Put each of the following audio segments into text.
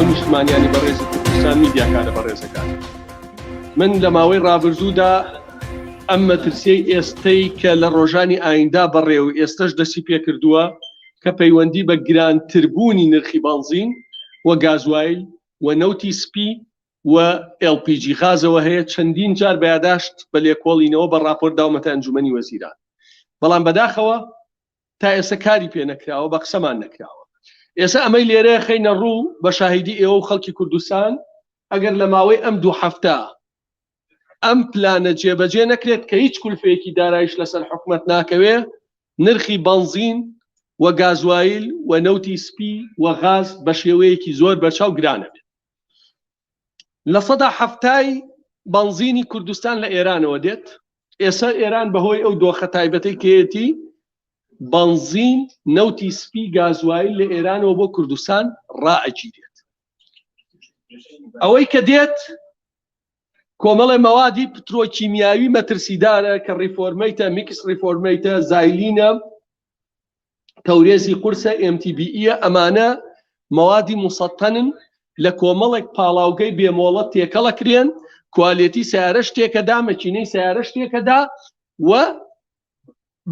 نێرااو نیشتمانیانی بەڕێزی کوردستان میدیاکانە بەڕێزەکان من لە ماوەی ڕابردوودا ئەم مەترسیەی ئێستەی کە لە ڕۆژانی ئایندا بەڕێ و ئێستش دەستی پێ کردووە کە پەیوەندی بە گرانتربوونی نرخی بەنزین و گازوایل و نەوتی سپی و LPG غازەوە هەیە چەندین جار بەیاداشت بە لێکۆڵینەوە بە ڕاپۆرت داومەتە ئەنجومەنی وەزیران بەڵام بەداخەوە تا ئێستا کاری پێ نەکراوە بە قسەمان نەکراوە ئێستا ئەمەی لێرە خەینە ڕوو بە شاهیدی ئێوە و خەڵکی کوردستان ئەگەر لە ماوەی ئەم دوو هەفتە ئەم پلانە جێبەجێ نەکرێت کە هیچ کولفەیەکی دارایش لەسەر حکومەت ناکەوێ نرخی بەنزین و گازوایل و نەوتی سپی و غاز بە شێوەیەکی زۆر بەرچاو گرانە بێت لە سەدا هەفتای بەنزینی کوردستان لە ئێرانەوە دێت ئێستا ئێران بەهۆی ئەو دۆخە تایبەتەی کێتی بەنزین نەوتی سپی گازوایل لە ئێرانەوە بۆ کوردستان ڕائەگیرێت ئەوەی کە دێت کۆمەڵی مەوادی پترۆکیمیاوی مەترسیدارە کە ڕیفۆرمەیتە میکس ڕیفۆرمەیتە زایلینە تەورێزی قورسە MTBE ئەمانە مەوادی مسەتەنن لە کۆمەڵێک پاڵاوگەی بێمۆڵەت تێکەڵەکرێن کوالێتی سیارە شتێکەدا مەکینەی سیارە شتێکەدا و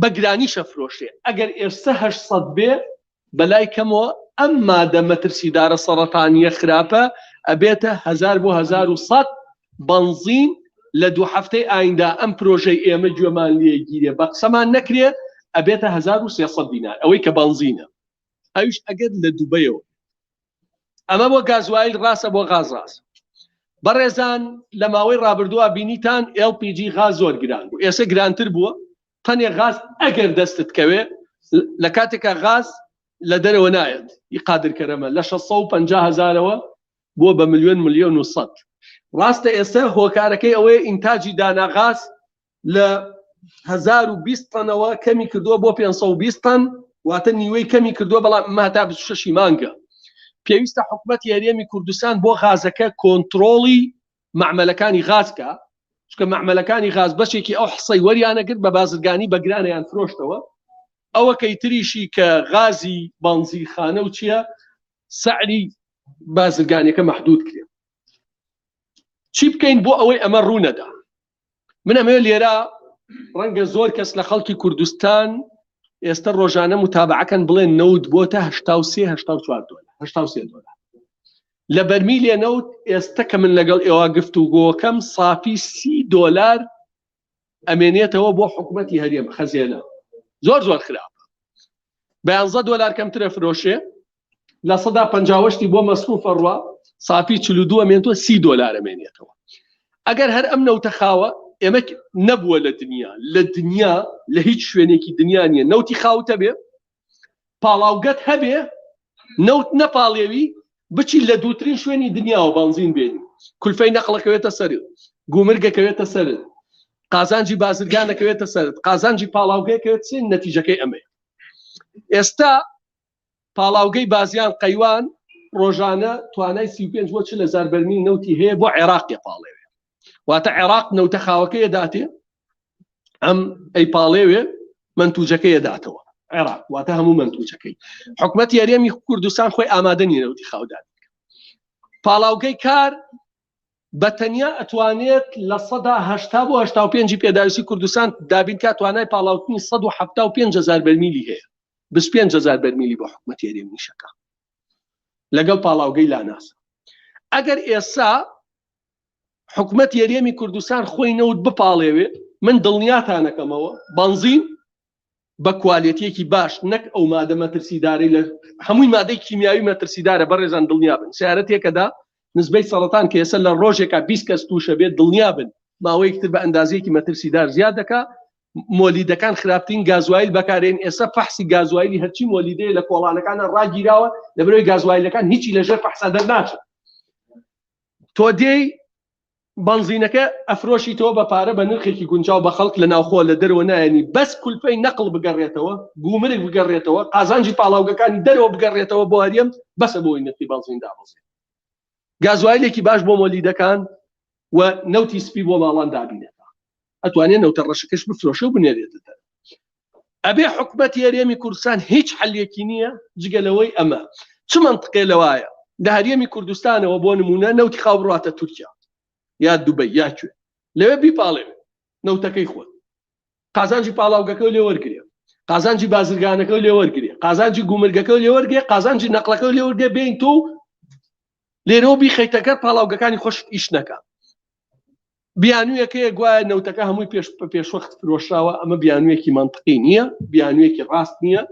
بەگرانی شەفرۆشێ ئەگەر ئێستا 800 بێ بەلای کەمەوە ئەم مادە مەترسیدارە سەرەتانیە خراپە ئەبێتە 1000 بۆ 1100 بەنزین لە دوو هەفتەی ئایندا ئەم پرۆژەی ئێمە گوێمان لێگیرێ بە قسەمان نەکرێت ئەبێتە 1300 دینار ئەوەی کە بەنزینە ئەویش ئەگەر لە دووبەیەوە ئەمە بۆ گازوایل ڕاستە بۆ غاز ڕاست بەڕێزان لە ماوەی ڕابردووە بینیتان LPG غاز زۆر گران بوو ئێستا گرانتر بووە تەنێ غاز ئەگەر دەستت کەوێ لە کاتێکە غاز لە دەرەوە نایەت قادرکەرەمە لە 650,000ەوە بۆ بە ملیۆن و 100 ڕاستە ئێستا هۆکارەکەی ئەوەیە ئینتاجی دانا غاز لە 1020 تەنەوە کەمی کردووە بۆ 520 تەن واتە نیوەی کەمی کردووە بەڵام ماتا 26 مانگە پێویستە حکومەتی هەرێمی کوردستان بۆ غازەکە کۆنتڕۆڵی معمەلەکانی غازکە چونکە معمەلەکانی غاز بەشێکی ئەو حسەی وەریانەگرت بە بازرگانی بە گرانیان فرۆشتەوە ئەوە کەیتریشی کە غازی بەنزی خانە و چییە سعری بازرگانیەکە مەحدود کرێ چی بکەین بۆ ئەوەی ئەمە ڕوونەدا من ئەمە لێرە ڕەنگە زۆر کەس لە خەڵکی کوردستان ئێستا ڕۆژانە متابعەکەن بڵێن نەوت بۆتە 83 دۆلار لە بەرمیلێ نەوت ئێستا کە من لەگەڵ ئێوە گفتوگۆکەم سافی 30 دۆلار ئەمێنێتەوە بۆ حکومەتی هەرێم خەزێنە زۆر خراپە بە 11 دۆلار کەمترە فرۆشێ لە 150 بۆ مەسروفە ڕوا سافی 42 ئەمێنێتەوە 30 دۆلار ئەمێنێتەوە ئەگەر هەر ئەم نەوتە خاوە ئێمە نەبووە لە دنیا لە هیچ شوێنێکی دنیا نییە نەوتی خاوتە بێ پاڵاوگەت هەبێ نەوت نەپاڵێوی بچی لە دووترین شوێنی دنیاوە بەنزین بێنی کولفەی نەقڵەکەوێتە سەرت گومرگەکەوێتە سەرت قازانجی بازرگانەکەوێتە سەرت قازانجی پاڵاوگەیەکەوێت چین نەتیجەکەی ئەمەیە ئێستا پاڵاوگەی بازیان قەیوان ڕۆژانە توانای 35 بۆ 40,000 بەرمیل نەوتی هەیە بۆ عێراق پاڵێوێ واتە عێراق نەوتە خاوەکەیە داتێ ئەم ئەی پاڵێوێ منتوجەکەیە داتەوە عێراق واتە هەموو منتوجەکەی حکومەتی هەرێمی کوردستان خۆی ئامادە نیە نەوتی خاودات پاڵاوگەی کار بەتەنیا ئەتوانێت لە 180 بۆ 85 پێداویستی کوردستان دابین کا توانای پاڵاوتنی 175,000 بەرمیلی هەیە 25,000 بەرمیلی بۆ حکومەتی هەرێمی شەکە لەگەڵ پاڵاوگەی لاناسە ئەگەر ئێستا حکومەتی هەرێمی کوردستان خۆی نەوت بپاڵێوێ من دڵنیاتانەکەمەوە بەنزین بە کوالێتیەکی باش نەک ئەو مادە مەترسیدارەی لە هەمووی مادەی کیمیاوی مەترسیدارە بەڕێزان دڵنیا بن سیارە تێکەدا نسبەی سەرەتان کە ئێستا لە ڕۆژێکە 20 کەس تووشە بێت دڵنیا بن ماوەیەکتر بە ئەندازەیەکی مەترسیدار زیاد دەکا مۆلیدەکان خراپترین گازوایل بەکارێن ئێستا فەحسی گازوایلی هەرچی مۆلیدەیە لە کۆڵانەکانە ڕاگیراوە لەبەرەوەی گازوایلەکان هیچی لەژێر فەحسا دەرناچێت تۆ دێی بەنزینەکە ئەفرۆشی تۆ بە پارە بە نرخێکی گونجاو بە خەڵک لە ناوخۆ لە دەرەوە نایەنی بەس کولپەی نەقڵ بگەڕێتەوە گومرگ بگەڕێتەوە قازانجی پاڵاوگەکانی دەرەوە بگەڕێتەوە بۆ هەرێم بەسە بۆی نرخی بەنزین دابەزێت گازوایلێکی باش بۆ مۆلیدەکان و نەوتی سپی بۆ ماڵان دابینێتە ئەتوانێت نەوتە ڕەشەکەش بفرۆشە و بنێرێتە دەر ئەبێ حکومەتی هەرێمی کوردستان هیچ حەلێکی نییە جگە لەوەی ئەمە چ منطقێ لەوایە لە هەرێمی کوردستانەوە بۆ نمونە نەوتی خاو بڕاتە تورکیا یا دوبەی یا کوێ لەوێ بیپاڵێوێ نەوتەکەی خۆت قازانجی پاڵاوگەکە لێ وەرگێ قازانجی بازرگانەکە لێ وەرگێ قازانجی گومرگەکە لێ وەرگێ قازانجی نەقلەکە لێ وەرگێ بین تۆ لێرەوە بیخەیتەکە پاڵاوگەکانی خۆش ئیش نەکە بیانوویەکەیە گوایە نەوتەکە هەمووی پێشوەخت فرۆشراوە ئەمە بیانوویەکی منطقی نییە بیانوویەکی ڕاست نییە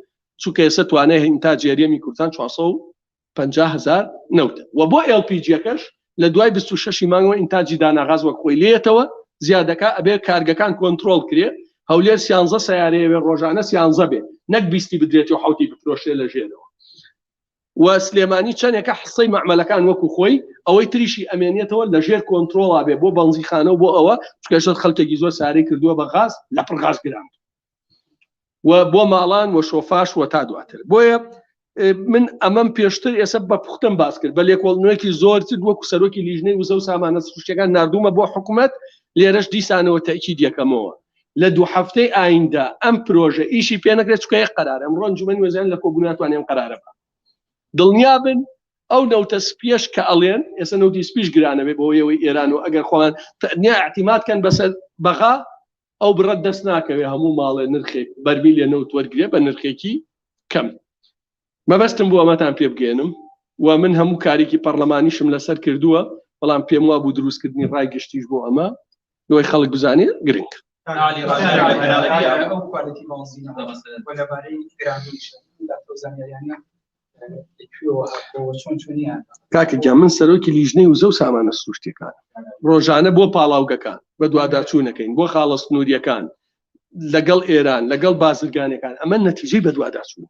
چونکە ئێستا توانای هینتاج هەرێمی کوردستان 450,000 نەوتە و بۆ LPG-یەکەش لە دوای 26 مانگەوە ئینتاجی داناغاز وەک خۆی لێتەوە زیادەکە ئەبێ کارگەکان کۆنتترۆل کرێ هەولێر 13 سیارەیە ڕۆژانە 13 بێ نەک 20 بدرێت و حوتی بفرۆشێ لە ژێرەوە و سلێمانی چەندێکە حسەی مەعمەلەکان وەکو خۆی ئەوەی تریشی ئەمێنێتەوە لە ژێر کۆنتترۆڵا بێ بۆ بەنزیخانە و بۆ ئەوە چکەشت خەڵکێکی زۆر سارەی کردووە بە غاز لە پڕ غاز گران و بۆ ماڵان و شۆفاش و تا دواتر بۆیە من ئەمەم پێشتر ئێستا بە پوختم باس کرد بە لێکۆڵنەوەیەکی زۆرتر وەکو سەرۆکی لیژنەی وزە و سامانە سروشتیەکان نردومە بۆ حکوومەت لێرەش دیسانەوە تاکید یەکەمەوە لە 2 هەفتەی ئایندا ئەم پرۆژە ئیشی پێ نەکرێت چکە یەک قەرارە ئەمڕۆ ئەنجومەنی وەزارەتی لە کۆبوونەوە ناتوانێت ئەم قەرارە بکات دڵنیا بن ئەو نەوتە سپیش کە ئەڵێن ئێستا نەوتی سپیش گرانەوێ بۆ ئەوەی ئێران و ئەگەر خۆیان تەنیا اعتیمادکەن بەسەر بەغا ئەو بڕەت دەست ناکەوێ هەموو ماڵێ نرخێک بەرمیل لێ نەوت وەرگێ بە نرخێکی کەم مەبەستم بۆ ئەمەتان پێ بگێنم و من هەموو کارێکی پەرلەمانیشم لەسەر کردووە بەڵام پێم وا بوو دروستکردنی ڕای گشتیش بۆ ئەمە لۆی خەڵک بزانێ گرنگ کاکە من سەرۆکی لیژنەی وزە و سامانە سروشتیەکان ڕۆژانە بۆ پاڵاوگەکان بە دوواداچوونەکەین بۆ خاڵە سنووریەکان لەگەڵ ئێران لەگەڵ بازرگانەکان ئەمە نەتیجەی بە دوواداچوون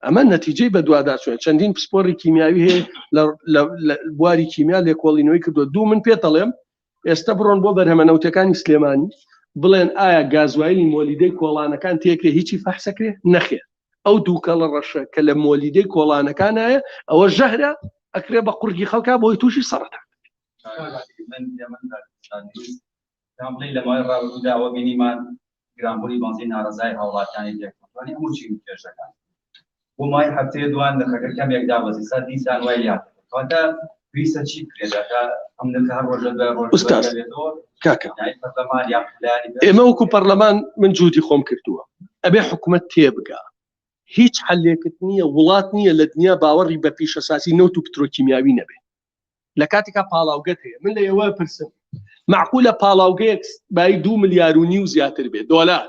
ئەمە نەتیجەی بە دوواداچوون چەندین پسپۆڕی کیمیاوی هەیە لە بواری کیمیا لێکۆڵینەوەی کردووە دوو من پێتەڵێم ئێستا بڕۆن بۆ بەرهەمەنەوتەکانی سلێمانی بڵێن ئایا گازوایلی مۆلیدەی کۆڵانەکان تێکرێ هیچی فەحسەکرێ نەخێر ئەو دووکە لە ڕەشە کە لە مۆلیدەی کۆڵانەکانایە ئەوە ژەهرە ئەکرێ بە قورگی خەڵکا بۆی تووشی سەرەتا لەمای ڕاوەداوە بینیمان گرانبووی بەنزین ناڕەزای هاوڵاتیانی تێکۆڵانی هەموو چی کێشەکان بۆ مای هەفتەیە دوان نرخەکە کەمێک دابەزی سەر دیسان وای لات کاتە ویسە چی کرێدەکە ئەم نرخە هەر ڕۆژە بە ئوستاز کاکە ئێمە وەکو پەرلەمان من جوودی خۆم کردووە ئەبێ حکوومەت تێبگا هیچ حلێکت نییە وڵات نییە لە دنیا باوەڕی بە پیشەساسی نەوت و پترۆکیمیاوی نەبێ لە کاتێکا پاڵاوگەت هەیە من لە ئێوە پرسم معقولە پاڵاوگەیەک بای 2.5 ملیار زیاتر بێت دۆلار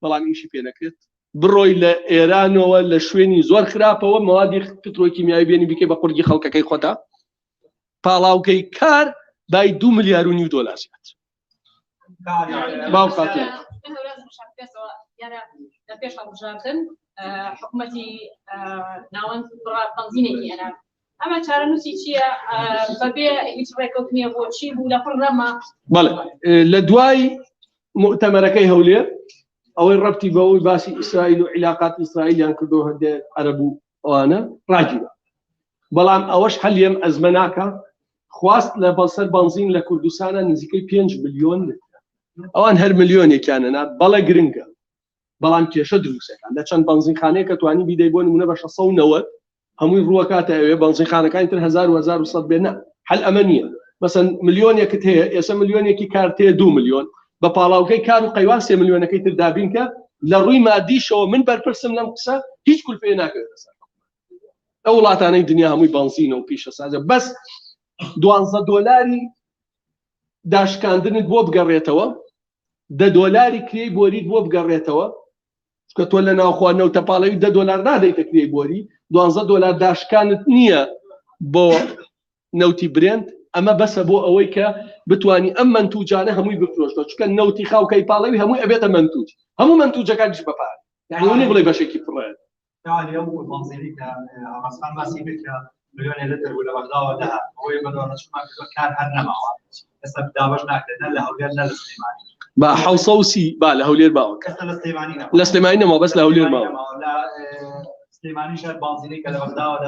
بەڵام ئیشی پێ نەکرێت بڕۆی لە ئێرانەوە لە شوێنی زۆر خراپەوە مەوادی پترۆکیمیاوی بێنی بکەی بە قورگی خەڵکەکەی خۆتا پاڵاوگەی کار بای 2.5 ملیار زیات باو خاتون پێش هەڵبژاردن حکوومەتی ناوەند بەنزینێکی هێنا ئەمە چارەنووسی چییە بەبێ هیچ ڕێکەوتنیە بۆ چی بوو لە پڕەما بەڵێ لە دوای مؤتەمەرەکەی هەولێر ئەوەی ڕەبتی بەوەی باسی ئیسرائیل و علاقات ئیسرائیلیان کردو هەندێ عەرەب و ئەوانە ڕاگیرە بەڵام ئەوەش هەلێم ئەزمە ناکە خواست لە بەسەر بەنزین لە کوردستانە نزیکەی 5 ملیۆن ئەوان هەر ملیۆنێکیانەنا بەڵە گرنگە بەڵام کێشە دروستەکان لە چەند بەنزینخانەیە کە توانی بیدەی بۆ نمونە بە 690 هەمووی ڕووەکاتە ئەوێ بەنزینخانەکانی تر 1100 بێنە هەل ئەمە نییە مەسەن ملیۆنێکت هەیە ئێستا ملیۆنێکی کارتەیە 2 ملیۆن بە پاڵاوگەی کار و قەیوان 3 ملیۆنەکەی تر دابینکە لە ڕووی مادیشەوە من بەرپرسم لەم قسە هیچ کولفێ ناکەوێت لەسەر ئەو وڵاتانەی دنیا هەمووی بەنزینە و پیشەسازە بەس 12 دۆلاری داشکاندنت بۆ بگەڕێتەوە 10 دۆلاری کرێی بۆریت بۆ بگەڕێتەوە کە تۆ لە ناوخواردنەوە تەپاڵەوی 10 دۆلار نادەیتە کرێی بۆری 12 دۆلار داشکانت نییە بۆ نەوتی برێند ئەمە بەسە بۆ ئەوەی کە بتوانی ئەم منتوجانە هەمووی بفرۆشتەوە چکە نەوتی خاوکەی پاڵەوی هەمووی ئەبێتە منتوج هەموو منتوجەکانیش بەپار یعنی بڵێ بەشێکی پڕێت مليون لتر ولا بغداد لها هو يبدو كان هرنا معه هسه بداوجنا كنا له هولير لا الاستيماني با حوصوسي با له هولير باو الاستيماني ما بس له هولير باو لا استيماني شر بنزيني كلا بغداد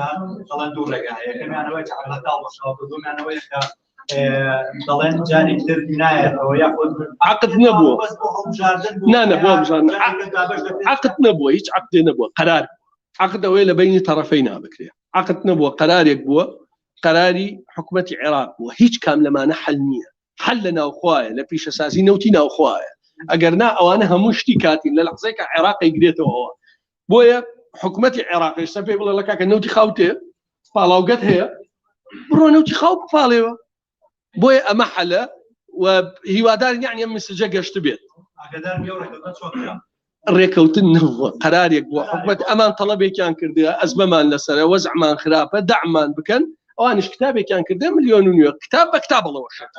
طلعن دور لقى هي كمان انا وجه على طاوله شباب دوم انا وياك طلعن جاني كثير بنايه وياخذ عقد نبوه لا نبوه عقد نبوه هيك عقد نبوه قرار عقد ويل بين طرفينا بكري عقد نبووە قرارێک بووە قراری حکوومەتی عێراق بووە هیچ کام لەمانە حل نییە حل لە ناوخوایە لە پیشەسازی نەوتی ناوخوایە ئەگەر نا ئەوانە هەموو شتی کاتین لە لەحزەیەکە عێراقی گرێتەوە بۆیە حکوومەتی عێراقی سە پێی بڵێ لە کاکە نەوتی خاوتێ پاڵاوگەت هەیە بڕۆ نەوتی خاو بپاڵێەوە بۆیە ئەمە حەلە و هیوادار یعنی ئەم مسجە گەشت بێت ڕێکەوتن نەبووە قرارێک بووە حکوومەت ئەمان تەڵەبێکیان کردووە ئەزمەمان لەسەرە وەزعمان خراپە دەعمان بکەن ئەوانش کتابێکیان کردە 1.5 ملیۆن کتاب بە کتابەڵەوە شێت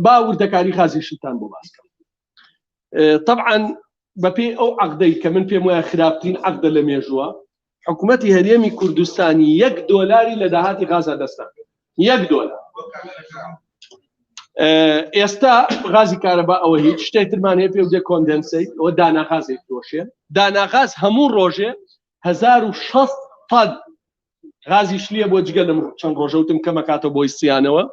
باوردەکاری غازی شتان بۆ باسکە طبعا بەپێی ئەو عەقدەی کە من پێم وایە خراپترین عەقدە لە مێژووە حکوومەتی هەرێمی کوردستانی $1 لە داهاتی غازا دەستان $1 ئێستا غازی کارەبا ئەوە هیچ شتێکترمان هەیە پێ وجێ کۆندەنسەیت ئەوە داناغازێک دۆشێ داناغاز هەموو ڕۆژێ 1600 طن غازی شلیە بۆ جگە لەم چەند ڕۆژەوتم کەمە کاتە بۆی سیانەوە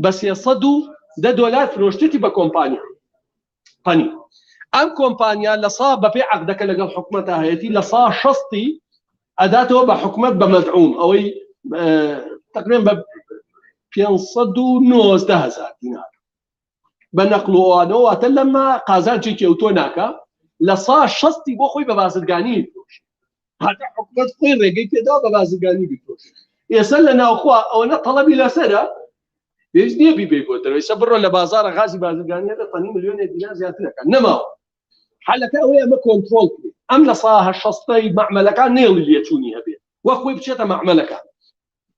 بە $310 فرۆشتێتی بە کۆمپانیا پەنی ئەم کۆمپانیا لە سا بەپێی عەقدەکە لەگەڵ حکوومەتە هەیەتی لە سا 60 ئەداتەوە بە حکوومەت بە مەدعوم ئەوەی تقریبا بە 590,000 دینار بە نەقڵەوەوانەوە واتە لەمە قازانچی کێوتۆ ناکە لە سا 60 بۆ خۆی بە بازرگانی بفرۆشێ هەتا حکوومەت خۆی ڕێگەی پێداوە بە بازرگانی بفرۆشێ ئێستا لە ناوخوا ئەوەنە تەڵەبی لەسەرە پێویست نییە بیبێ بۆ دەرەوە ئێستا بڕۆ لە بازارە غازی بازرگانی دە 5 ملیۆن دینار زیاترەکە نەماوە حەلەکە ئەوەیە ئەمە کۆنترۆڵ بکرێت ئەم لە سا 60 معمەلەکان نێڵی لێچوونی هەبێت وە خۆی بچێتە معمەلەکان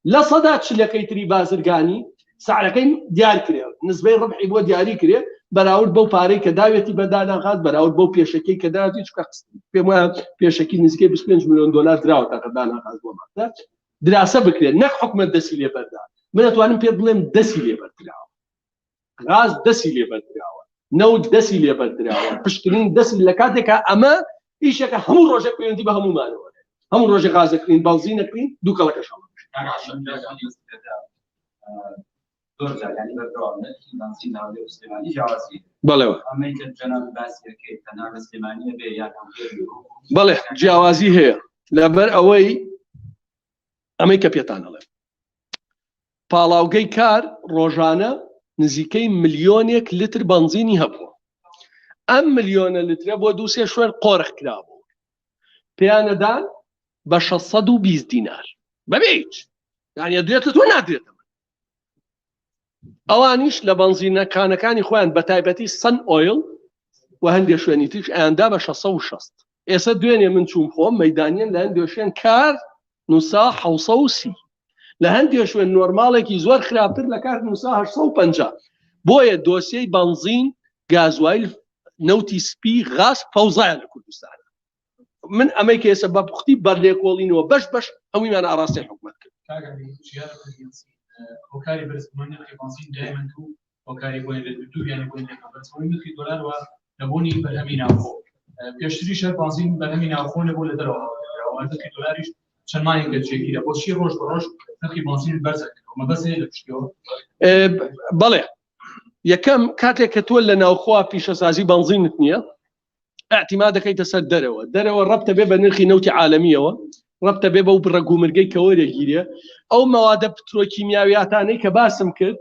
لە سەدا چلەکەی تری بازرگانی سعرەکەی دیار کرێ نسبەی ڕبحی بۆ دیاری کرێ بەراورد بەو پارەی کە داوێتی بە داناغاز بەراورد بەو پێشەکەی کە داوێتی چکە پێم وایە پێشەکی نزیکەی 25 ملیۆن دلار دراوەتە کە داناغاز بۆ ماتە دراسە بکرێت نەک حکوومەت دەسی لێ بەردا من ئەتوانم پێ بڵێم دەسی لێ بەردراوە غاز دەسی لێ بەردراوە نەوت دەسی لێ بەردراوە پشتترین دەسی لە کاتێکە ئەمە ئیشەکە هەموو ڕۆژێک پەیوەندی بە هەمومانەوە هەموو ڕۆژێ غازەکرین بەڵزی نەکرین دوو کەڵەکەش بەڵێ جیاوازی هەیە لەبەر ئەوەی ئەمەی کە پێتان ئەڵێم پاڵاوگەی کار ڕۆژانە نزیکەی 1 ملیۆنێک لتر بەنزینی هەبووە ئەم 1 ملیۆنە لترە بۆ 2-3 شوێن قۆرخ کرابوو پێیانەدان بە 620 دینار بەبێت یعنی دوێتە تۆ نادرێتە ئەوانیش لە بەنزینەکانەکانی خۆیان بە تایبەتی سن ئۆیل و هەندێک شوێنی تریش ئەیاندا بە 660 ئێستا دوێنێ من چوم خۆم مەیدانیان لە هەندێک شوێن کار نووسا 730 لە هەندێک شوێن نۆرماڵێکی زۆر خراپتر لە کار نووسا 850 بۆیە دۆسیەی بەنزین گازوایل نەوتی سپی غاز فەوزایە لە کوردستانە من ئەمەی کە ئێستا بە پوختی بەرلێکۆڵینەوە بەش ئەویمان ئاراستی حکوومەت کرد هۆکاری بەرزبوونی نرخی بەنزین دائما تو هۆکاری بوونی لە دوو یانی بوونی لە بەرزبوونی نرخی دۆلار و لەبوونی بەرهەمی ناوخۆ پێشتری شەر بەنزین بەرهەمی ناوخۆ نەبوو لە دەرەوە نرخی دۆلاریش چەند مانگێک دەچێتیرە بۆچی ڕۆژ بە ڕۆژ نرخی بەنزین بەرزەکەوە مەبەستێ لە پشتیەوە بەڵێ یەکەم کاتێک کە تۆ لە ناوخوا پیشەسازی بەنزینت نییە اعتماد دەکەیتە سەر دەرەوە ڕەبتە بێ بە نرخی نەوتی عالەمیەوە ڕەبتە بێ بەو ڕەگومرگەی کە وەرەگیرێ ئەو مەوادە پترۆکیمیاویاتانەی کە باسم کرد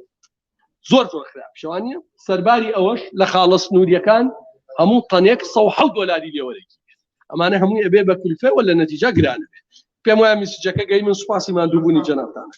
زۆر خراپ شەوانە سەرباری ئەوەش لە خاڵە سنووریەکان هەموو تەنێک $100 لێوەرەگیر ئەمانە هەمووی ئەبێ بە کولفێ و لە نەتیجە گرانە بێت پێم وایە میسجەکە گەی من سوپاسی ماندووبوونی جەنابتانە